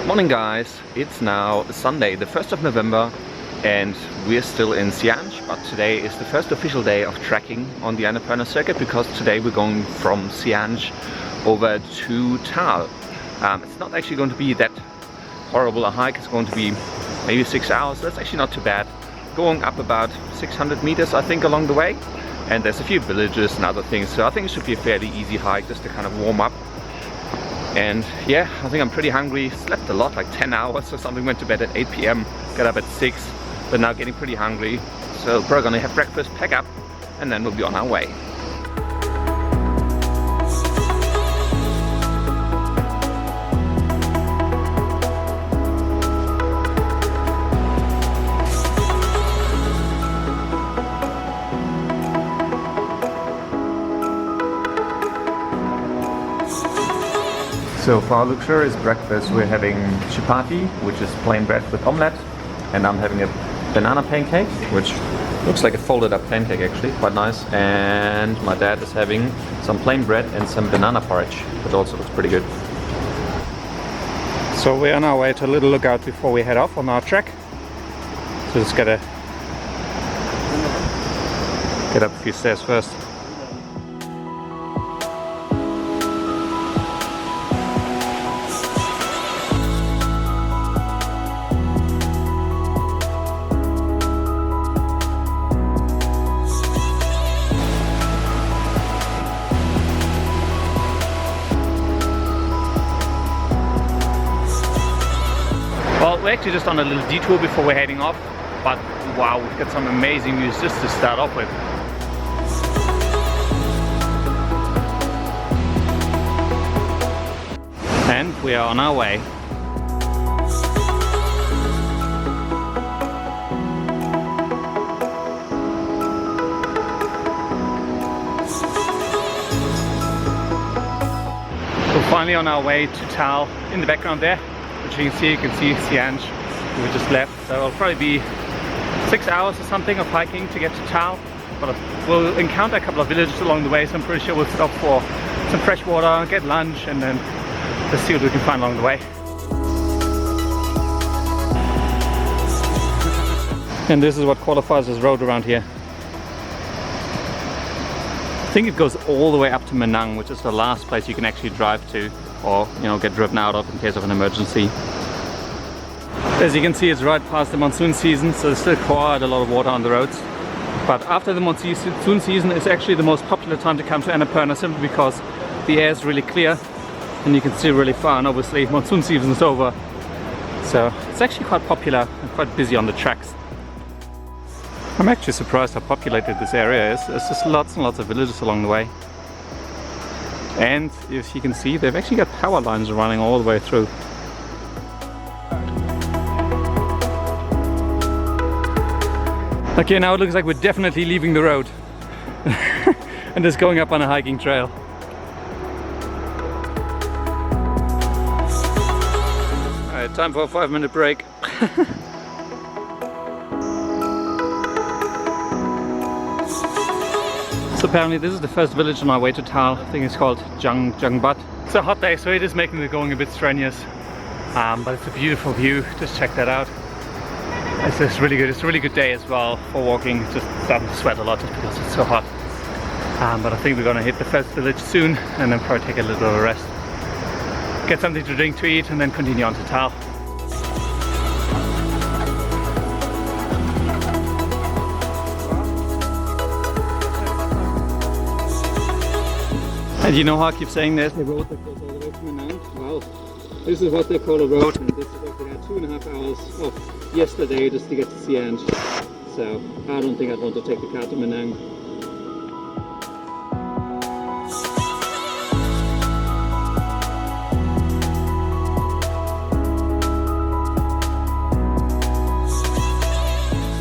Morning guys, it's now Sunday the 1st of November and we're still in Syange, but today is the first official day of trekking on the Annapurna circuit because today we're going from Syange over to Tal. It's not actually going to be that horrible a hike, it's going to be maybe 6 hours. That's actually not too bad. Going up about 600 meters I think along the way, and there's a few villages and other things, so I think it should be a fairly easy hike just to kind of warm up. And yeah, I think I'm pretty hungry. Slept a lot, like 10 hours or something. Went to bed at 8 p.m, got up at 6, but now getting pretty hungry. So we're gonna have breakfast, pack up, and then we'll be on our way. So for our luxurious breakfast we're having chapati, which is plain bread with omelette, and I'm having a banana pancake, which looks like a folded up pancake actually, quite nice, and my dad is having some plain bread and some banana porridge, which also looks pretty good. So we're on our way to a little lookout before we head off on our trek. So just gotta get up a few stairs first. Well, we're actually just on a little detour before we're heading off, but wow, we've got some amazing views just to start off with. And we are on our way. We're finally on our way to Tal. In the background there, which you can see Syange, we just left. So it'll probably be 6 hours or something of hiking to get to Tal, but we'll encounter a couple of villages along the way, so I'm pretty sure we'll stop for some fresh water, get lunch, and then let's see what we can find along the way. And this is what qualifies as road around here. I think it goes all the way up to Manang, which is the last place you can actually drive to, or get driven out of in case of an emergency. As you can see, it's right past the monsoon season, so there's still quite a lot of water on the roads. But after the monsoon season is actually the most popular time to come to Annapurna, simply because the air is really clear and you can see really far, and obviously monsoon season is over. So it's actually quite popular and quite busy on the tracks. I'm actually surprised how populated this area is. There's just lots and lots of villages along the way. And as you can see, they've actually got power lines running all the way through. Okay, now it looks like we're definitely leaving the road and just going up on a hiking trail. Alright, time for a 5-minute break. So apparently this is the first village on our way to Tal. I think it's called Jangbat. It's a hot day, so it is making the going a bit strenuous, but it's a beautiful view. Just check that out. It's just really good. It's a really good day as well for walking. It's just starting to sweat a lot just because it's so hot. But I think we're gonna hit the first village soon and then probably take a little bit of a rest, get something to drink, to eat, and then continue on to Tal. And you know how I keep saying there's a road that goes all the way to Manang? Well, this is what they call a road, and this is what we had 2.5 hours of yesterday just to get to Syange. So I don't think I'd want to take the car to Manang.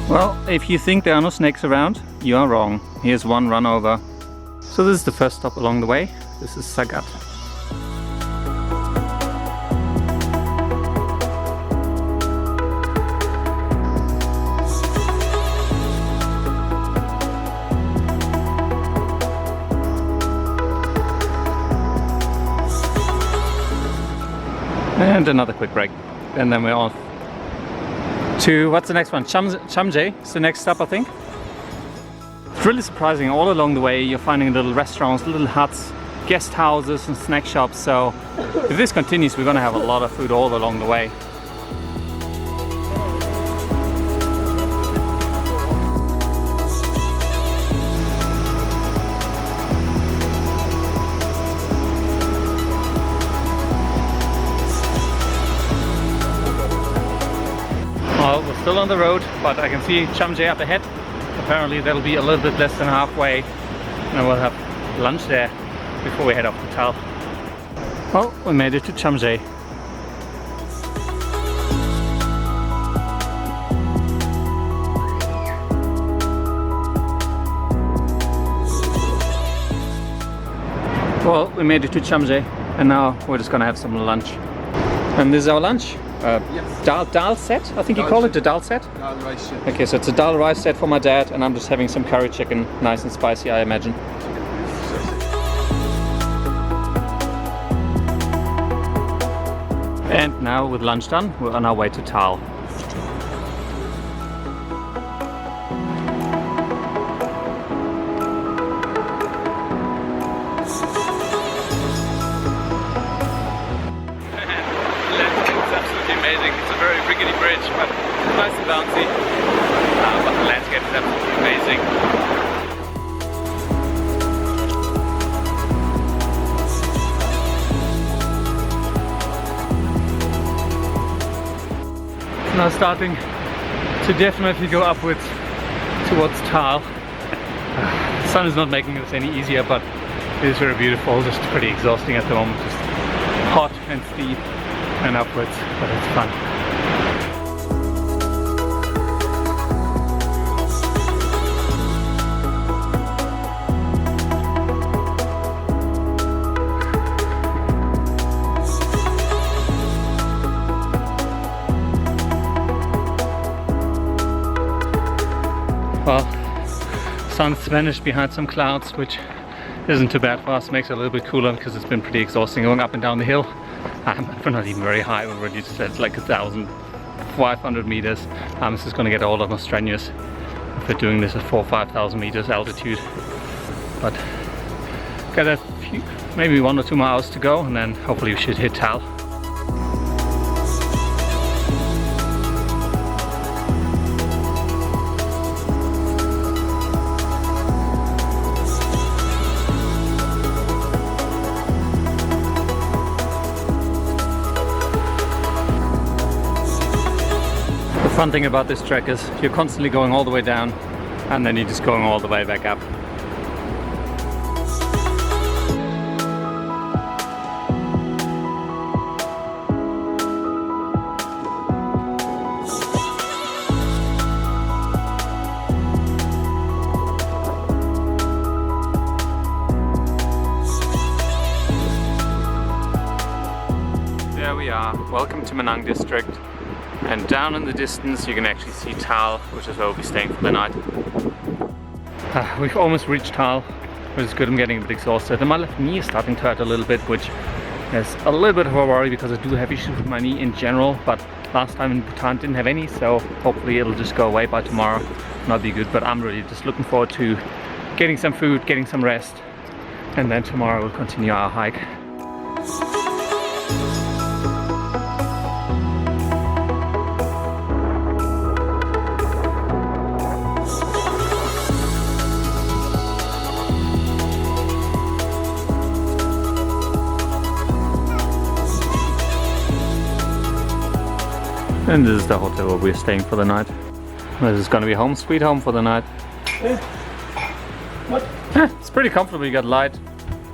Well, if you think there are no snakes around, you are wrong. Here's one run over. So this is the first stop along the way. This is Sagat. And another quick break. And then we're off to, what's the next one? Syange is the next stop, I think. It's really surprising. All along the way you're finding little restaurants, little huts, guest houses and snack shops. So if this continues, we're going to have a lot of food all along the way. Well, we're still on the road, but I can see Syange up ahead. Apparently that'll be a little bit less than halfway, and we'll have lunch there before we head off to Tal. Well, we made it to Syange. Well, we made it to Syange, and now we're just gonna have some lunch. And this is our lunch. Yes. Dal set, I think you call it the dal set? Dal rice set. Okay, so it's a dal rice set for my dad, and I'm just having some curry chicken, nice and spicy, I imagine. And now with lunch done, we're on our way to Tal. Amazing. It's a very rickety bridge, but nice and bouncy. But the landscape is absolutely amazing. It's now starting to definitely go upwards towards Tal. The sun is not making this any easier, but it is very beautiful. Just pretty exhausting at the moment. Just hot and steep and upwards, but it's fun. Well, sun's vanished behind some clouds, which isn't too bad for us. Makes it a little bit cooler because it's been pretty exhausting going up and down the hill. We're not even very high, we're already just at like 1,500 meters. This is going to get a lot more strenuous if we're doing this at 4,000 or 5,000 meters altitude. But got a few, maybe 1 or 2 more hours to go, and then hopefully we should hit Tal. The fun thing about this trek is you're constantly going all the way down, and then you're just going all the way back up. There we are. Welcome to Manang district. And down in the distance you can actually see Tal, which is where we'll be staying for the night. We've almost reached Tal, which is good. I'm getting a bit exhausted, and my left knee is starting to hurt a little bit, which is a little bit of a worry because I do have issues with my knee in general, but last time in Bhutan didn't have any, so hopefully it'll just go away by tomorrow. Not be good, but I'm really just looking forward to getting some food, getting some rest, and then tomorrow we'll continue our hike. And this is the hotel where we're staying for the night. This is gonna be home sweet home for the night. What? It's pretty comfortable. You got light,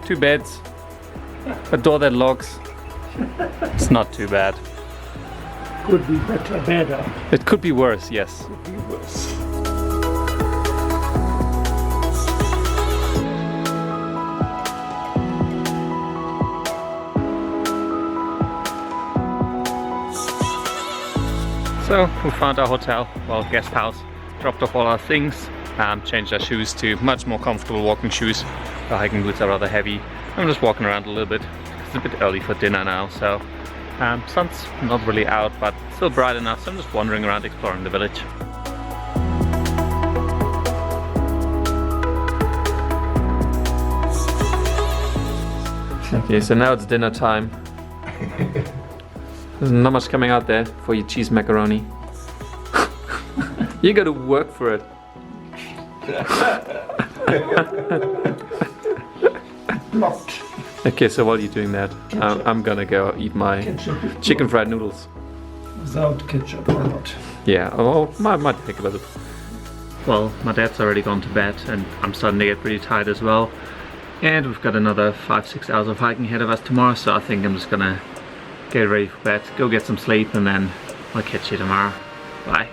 2 beds, a door that locks. It's not too bad. Could be better. It could be worse, yes. Could be worse. So we found our hotel, well, guest house, dropped off all our things, changed our shoes to much more comfortable walking shoes. The hiking boots are rather heavy. I'm just walking around a little bit. It's a bit early for dinner now, so Sun's not really out, but still bright enough, so I'm just wandering around exploring the village. Okay, so now it's dinner time. There's not much coming out there for your cheese macaroni. You gotta work for it. Blocked. Okay, so while you're doing that, I'm gonna go eat my chicken fried noodles. Without ketchup or not. Yeah, oh, might take a little. Well, my dad's already gone to bed and I'm starting to get pretty tired as well. And we've got another 5-6 hours of hiking ahead of us tomorrow, so I think I'm just gonna get ready for bed, go get some sleep, and then I'll catch you tomorrow. Bye.